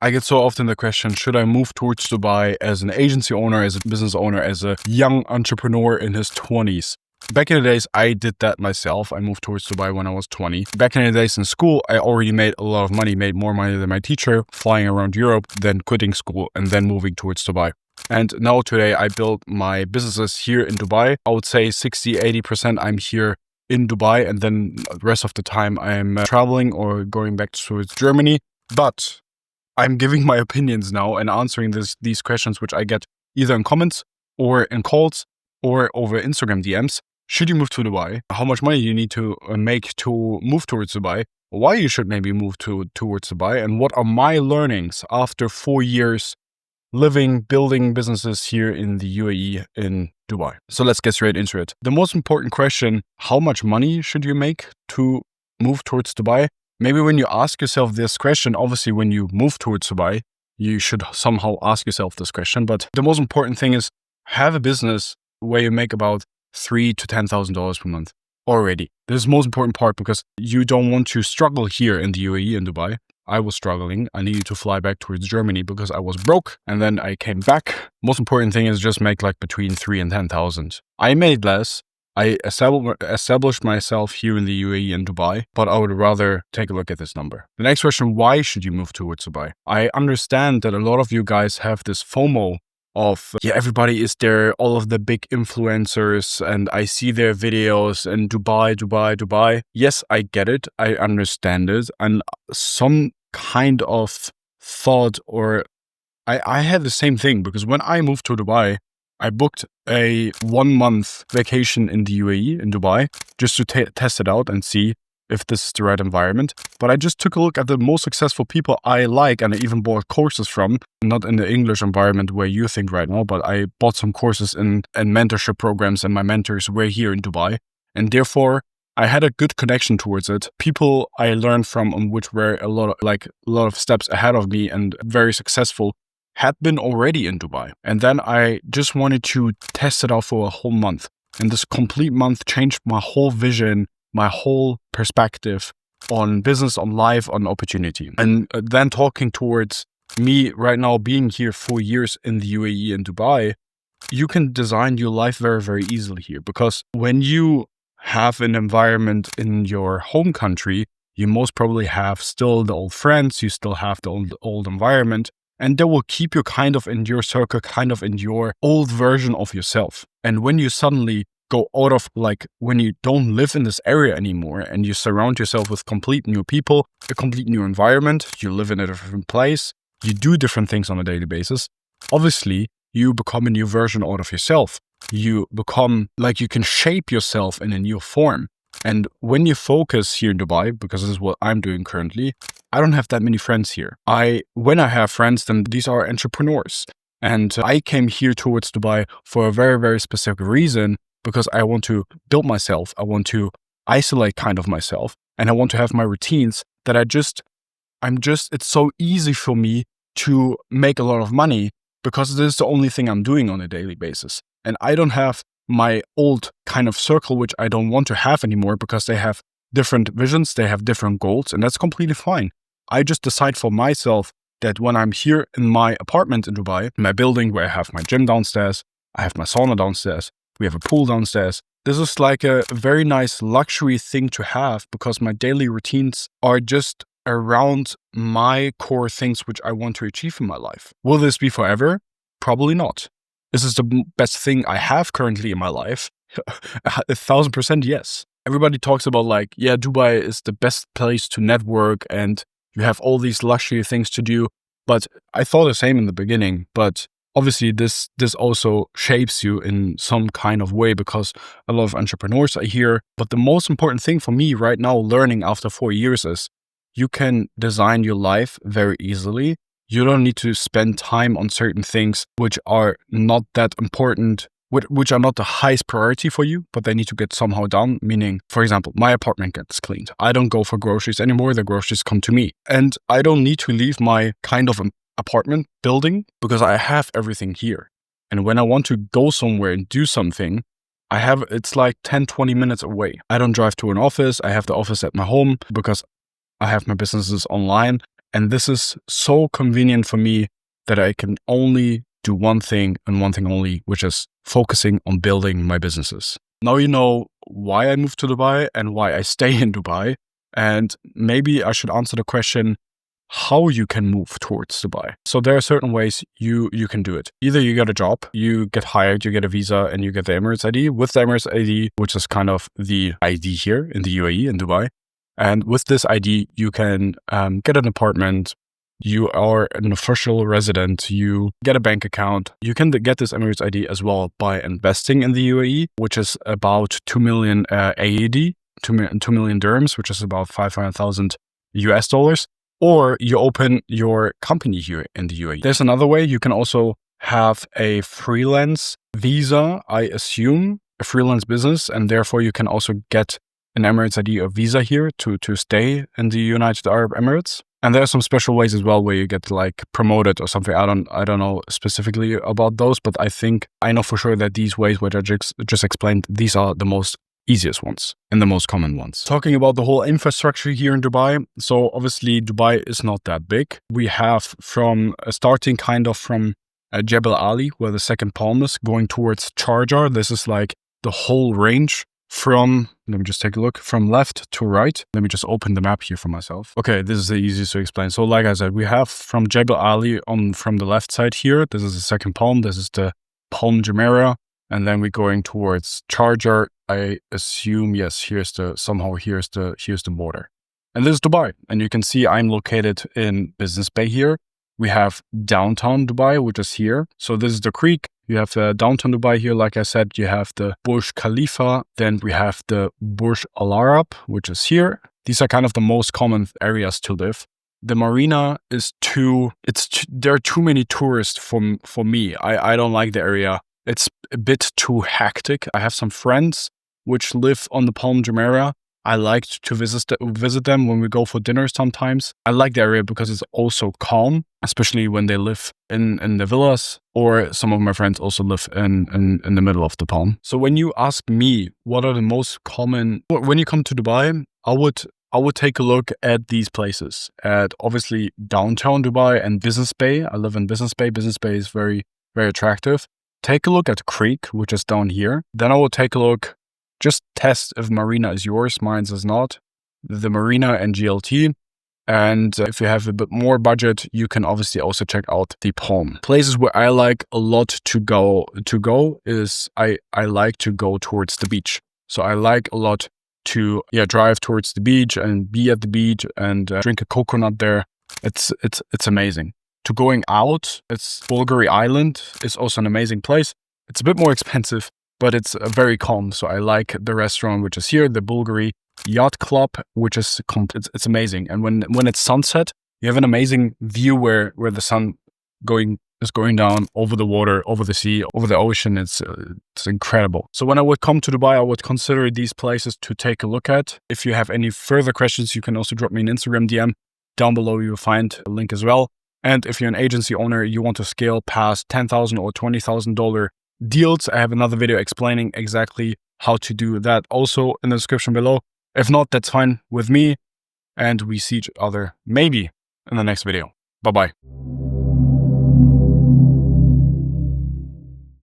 I get so often the question, should I move towards Dubai as an agency owner, as a business owner, as a young entrepreneur in his 20s? Back in the days, I did that myself. I moved towards Dubai when I was 20. Back in the days in school, I already made a lot of money, made more money than my teacher, flying around Europe, then quitting school and then moving towards Dubai. And now today I build my businesses here in Dubai. I would say 60-80% I'm here in Dubai, and then the rest of the time I'm traveling or going back towards Germany. But I'm giving my opinions now and answering these questions, which I get either in comments or in calls or over Instagram DMs. Should you move to Dubai? How much money you need to make to move towards Dubai? Why you should maybe move towards Dubai? And what are my learnings after 4 years living, building businesses here in the UAE in Dubai? So let's get straight into it. The most important question, how much money should you make to move towards Dubai? Maybe when you ask yourself this question, obviously when you move towards Dubai, you should somehow ask yourself this question. But the most important thing is have a business where you make about $3,000 to $10,000 per month already. This is the most important part because you don't want to struggle here in the UAE in Dubai. I was struggling. I needed to fly back towards Germany because I was broke, and then I came back. Most important thing is just make like between 3 and 10,000. I made less. I established myself here in the UAE and Dubai, but I would rather take a look at this number. The next question, why should you move towards Dubai? I understand that a lot of you guys have this FOMO of, everybody is there, all of the big influencers, and I see their videos in Dubai, Dubai, Dubai. Yes, I get it. I understand it. And some kind of thought, or I had the same thing, because when I moved to Dubai, I booked a 1-month vacation in the UAE, in Dubai, just to test it out and see if this is the right environment. But I just took a look at the most successful people I like, and I even bought courses from, not in the English environment where you think right now, but I bought some courses in mentorship programs, and my mentors were here in Dubai. And therefore, I had a good connection towards it. People I learned from, which were a lot of steps ahead of me and very successful, had been already in Dubai. And then I just wanted to test it out for a whole month. And this complete month changed my whole vision, my whole perspective on business, on life, on opportunity. And then talking towards me right now being here 4 years in the UAE and Dubai, you can design your life very, very easily here. Because when you have an environment in your home country, you most probably have still the old friends, you still have the old environment. And they will keep you kind of in your circle, kind of in your old version of yourself. And when you suddenly go out of, when you don't live in this area anymore and you surround yourself with complete new people, a complete new environment, you live in a different place, you do different things on a daily basis, obviously you become a new version out of yourself. You become you can shape yourself in a new form. And when you focus here in Dubai, because this is what I'm doing currently, I don't have that many friends here. When I have friends, then these are entrepreneurs. And I came here towards Dubai for a very, very specific reason, because I want to build myself. I want to isolate kind of myself. And I want to have my routines that it's so easy for me to make a lot of money because this is the only thing I'm doing on a daily basis. And I don't have my old kind of circle, which I don't want to have anymore because they have different visions, they have different goals, and that's completely fine. I just decide for myself that when I'm here in my apartment in Dubai, in my building where I have my gym downstairs, I have my sauna downstairs, we have a pool downstairs. This is like a very nice luxury thing to have because my daily routines are just around my core things which I want to achieve in my life. Will this be forever? Probably not. This is the best thing I have currently in my life. 1,000% yes. Everybody talks about Dubai is the best place to network and you have all these luxury things to do. But I thought the same in the beginning. But obviously this also shapes you in some kind of way because a lot of entrepreneurs are here. But the most important thing for me right now, learning after 4 years, is you can design your life very easily. You don't need to spend time on certain things which are not that important, which are not the highest priority for you, but they need to get somehow done. Meaning, for example, my apartment gets cleaned. I don't go for groceries anymore. The groceries come to me. And I don't need to leave my kind of apartment building because I have everything here. And when I want to go somewhere and do something, it's like 10, 20 minutes away. I don't drive to an office. I have the office at my home because I have my businesses online. And this is so convenient for me that I can only do one thing and one thing only, which is focusing on building my businesses. Now you know why I moved to Dubai and why I stay in Dubai. And maybe I should answer the question how you can move towards Dubai. So there are certain ways you can do it. Either you get a job, you get hired, you get a visa, and you get the Emirates ID. With the Emirates ID, which is kind of the ID here in the UAE, in Dubai. And with this ID, you can get an apartment. You are an official resident. You get a bank account. You can get this Emirates ID as well by investing in the UAE, which is about 2 million AED, 2 million dirhams, which is about 500,000 US dollars. Or you open your company here in the UAE. There's another way. You can also have a freelance visa, I assume, a freelance business, and therefore you can also get an Emirates ID or visa here to stay in the United Arab Emirates. And there are some special ways as well where you get like promoted or something. I don't know specifically about those, but I know for sure that these ways which I just explained, these are the most easiest ones and the most common ones. Talking about the whole infrastructure here in Dubai. So obviously Dubai is not that big. We have from starting kind of from Jebel Ali, where the second palm is, going towards Sharjah. This is like the whole range from, let me just take a look, from left to right. Let me just open the map here for myself. Okay, this is the easiest to explain. So like I said, we have from Jebel Ali from the left side here. This is the second palm. This is the Palm Jumeirah. And then we're going towards Sharjah. I assume, yes, here's the border. And this is Dubai. And you can see I'm located in Business Bay here. We have downtown Dubai, which is here. So this is the creek. You have downtown Dubai here. Like I said, you have the Burj Khalifa. Then we have the Burj Al Arab, which is here. These are kind of the most common areas to live. The marina is there are too many tourists for me. I don't like the area. It's a bit too hectic. I have some friends which live on the Palm Jumeirah. I like to visit them when we go for dinner sometimes. I like the area because it's also calm, especially when they live in the villas, or some of my friends also live in the middle of the palm. So when you ask me what are the most common, when you come to Dubai, I would take a look at these places, at obviously downtown Dubai and Business Bay. I live in Business Bay. Business Bay is very, very attractive. Take a look at Creek, which is down here. Then I will take a look, just test if Marina is yours, mine is not. The Marina and GLT. And if you have a bit more budget, you can obviously also check out the Palm. Places where I like a lot to go is I like to go towards the beach. So I like a lot to drive towards the beach and be at the beach and drink a coconut there. It's amazing. To going out, it's Bulgari Island. It's also an amazing place. It's a bit more expensive, but it's very calm. So I like the restaurant, which is here, the Bulgari Yacht Club, which is it's amazing. And when it's sunset, you have an amazing view where the sun is going down over the water, over the sea, over the ocean. It's incredible. So when I would come to Dubai, I would consider these places to take a look at. If you have any further questions, you can also drop me an Instagram DM. Down below, you will find a link as well. And if you're an agency owner, you want to scale past $10,000 or $20,000 deals, I have another video explaining exactly how to do that also in the description below. If not, that's fine with me. And we see each other maybe in the next video. Bye-bye.